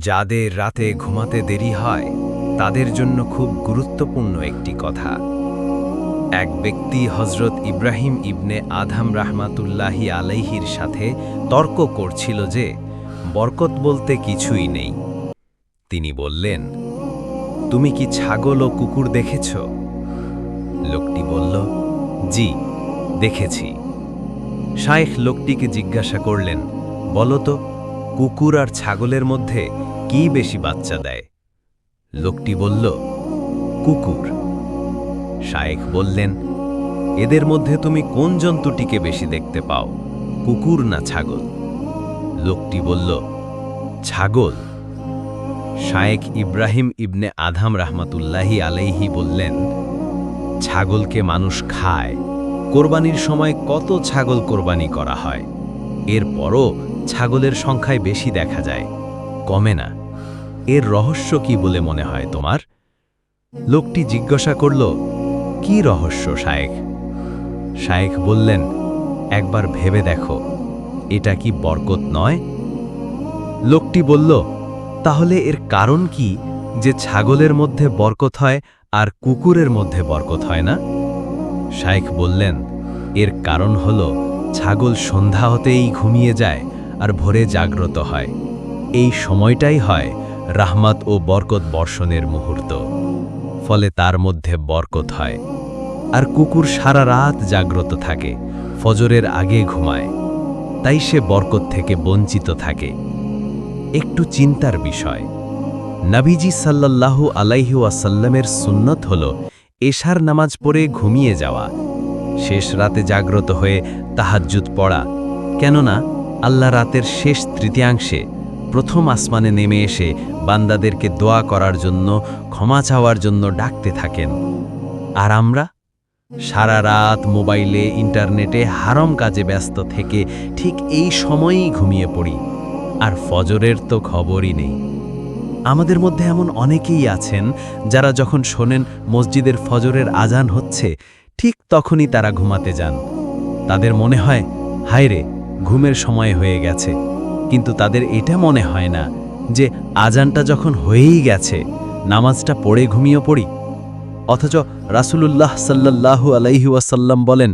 যাদের রাতে ঘুমাতে দেরি হয় তাদের জন্য খুব গুরুত্বপূর্ণ একটি কথা। এক ব্যক্তি হযরত ইব্রাহিম ইবনে আদহাম রাহমাতুল্লাহি আলাইহির সাথে তর্ক করছিল যে বরকত বলতে কিছুই নেই। তিনি বললেন, তুমি কি ছাগল ও কুকুর দেখেছ? লোকটি বলল, জি, দেখেছি। শাইখ লোকটিকে জিজ্ঞাসা করলেন, বলো তো, কুকুর আর ছাগলের মধ্যে কি বেশি বাচ্চা দেয়? লোকটি বলল, কুকুর। শাইখ বললেন, এদের মধ্যে তুমি কোন জন্তুটিকে বেশি দেখতে পাও, কুকুর না ছাগল? লোকটি বলল, ছাগল। শাইখ ইব্রাহিম ইবনে আদহাম রাহমাতুল্লাহি আলাইহি বললেন, ছাগলকে মানুষ খায়। কোরবানির সময় কত ছাগল কোরবানি করা হয়, এরপরও ছাগলের সংখ্যায় বেশি দেখা যায়, কমে না। এর রহস্য কি বলে মনে হয় তোমার? লোকটি জিজ্ঞাসা করল, কি রহস্য শাইখ? শাইখ বললেন, একবার ভেবে দেখো, এটা কি বরকত নয়? লোকটি বলল, তাহলে এর কারণ কি যে ছাগলের মধ্যে বরকত হয় আর কুকুরের মধ্যে বরকত হয় না? শাইখ বললেন, এর কারণ হল ছাগল সন্ধ্যা হতেই ঘুমিয়ে যায় আর ভোরে জাগ্রত হয়। এই সময়টাই হয় রাহমাত ও বরকত বর্ষণের মুহূর্ত, ফলে তার মধ্যে বরকত হয়। আর কুকুর সারা রাত জাগ্রত থাকে, ফজরের আগে ঘুমায়, তাই সে বরকত থেকে বঞ্চিত থাকে। একটু চিন্তার বিষয়, নবীজি সাল্লাল্লাহু আলাইহি ওয়াসাল্লামের সুন্নত হল এশার নামাজ পড়ে ঘুমিয়ে যাওয়া, শেষ রাতে জাগ্রত হয়ে তাহাজ্জুদ পড়া। কেননা আল্লাহ রাতের শেষ তৃতীয়াংশে প্রথম আসমানে নেমে এসে বান্দাদেরকে দোয়া করার জন্য, ক্ষমা চাওয়ার জন্য ডাকতে থাকেন। আর আমরা সারা রাত মোবাইলে, ইন্টারনেটে হারাম কাজে ব্যস্ত থেকে ঠিক এই সময়েই ঘুমিয়ে পড়ি, আর ফজরের তো খবরই নেই। আমাদের মধ্যে এমন অনেকেই আছেন যারা যখন শোনেন মসজিদের ফজরের আজান হচ্ছে, ঠিক তখনই তারা ঘুমাতে যান। তাদের মনে হয়, হায় রে, ঘুমের সময় হয়ে গেছে। কিন্তু তাদের এটা মনে হয় না যে আজানটা যখন হয়েই গেছে, নামাজটা পড়ে ঘুমিয়ে পড়ি। অথচ রাসূলুল্লাহ সাল্লাল্লাহু আলাইহি ওয়াসাল্লাম বলেন,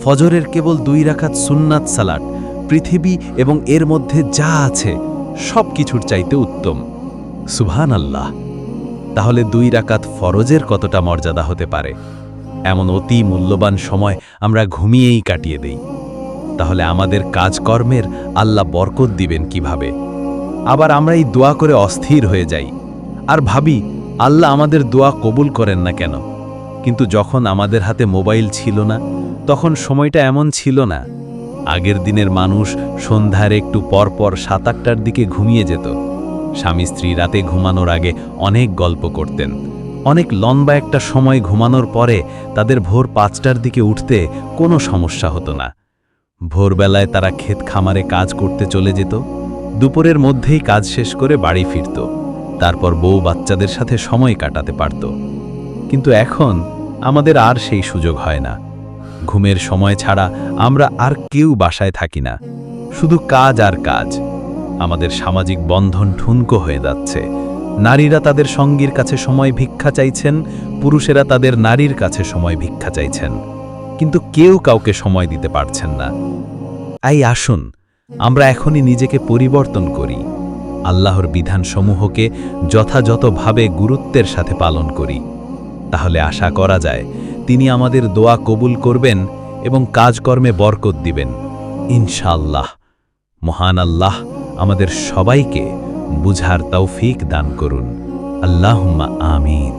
ফজরের কেবল 2 রাকাত সুন্নাত সালাত পৃথিবী এবং এর মধ্যে যা আছে সব কিছুর চাইতে উত্তম। সুবহানাল্লাহ! তাহলে 2 রাকাত ফরজের কতটা মর্যাদা হতে পারে? এমন অতি মূল্যবান সময় আমরা ঘুমিয়েই কাটিয়ে দেই। তাহলে আমাদের কাজকর্মের আল্লাহ বরকত দিবেন কিভাবে? আবার আমরা এই দোয়া করে অস্থির হয়ে যাই আর ভাবি, আল্লাহ আমাদের দোয়া কবুল করেন না কেন? কিন্তু যখন আমাদের হাতে মোবাইল ছিল না, তখন সময়টা এমন ছিল না। আগের দিনের মানুষ সন্ধ্যার একটু পরপর 7-8টার দিকে ঘুমিয়ে যেত। স্বামী স্ত্রী রাতে ঘুমানোর আগে অনেক গল্প করতেন। অনেক লম্বা একটা সময় ঘুমানোর পরে তাদের ভোর 5টার দিকে উঠতে কোনো সমস্যা হতো না। ভোরবেলায় তারা ক্ষেত খামারে কাজ করতে চলে যেত, দুপুরের মধ্যেই কাজ শেষ করে বাড়ি ফিরত, তারপর বউ বাচ্চাদের সাথে সময় কাটাতে পারত। কিন্তু এখন আমাদের আর সেই সুযোগ হয় না। ঘুমের সময় ছাড়া আমরা আর কেউ বাসায় থাকি না, শুধু কাজ আর কাজ। আমাদের সামাজিক বন্ধন ঠুনকো হয়ে যাচ্ছে। নারীরা তাদের সঙ্গীর কাছে সময় ভিক্ষা চাইছেন, পুরুষেরা তাদের নারীর কাছে সময় ভিক্ষা চাইছেন, কিন্তু কেউ কাউকে সময় দিতে পারছেন না। আসুন আমরা এখনই নিজেকে পরিবর্তন করি, আল্লাহর বিধানসমূহকে যথাযথভাবে গুরুত্বের সাথে পালন করি। তাহলে আশা করা যায় তিনি আমাদের দোয়া কবুল করবেন এবং কাজকর্মে বরকত দিবেন ইনশাআল্লাহ। মহান আল্লাহ আমাদের সবাইকে বুঝার তৌফিক দান করুন। আল্লাহুম্মা আমিন।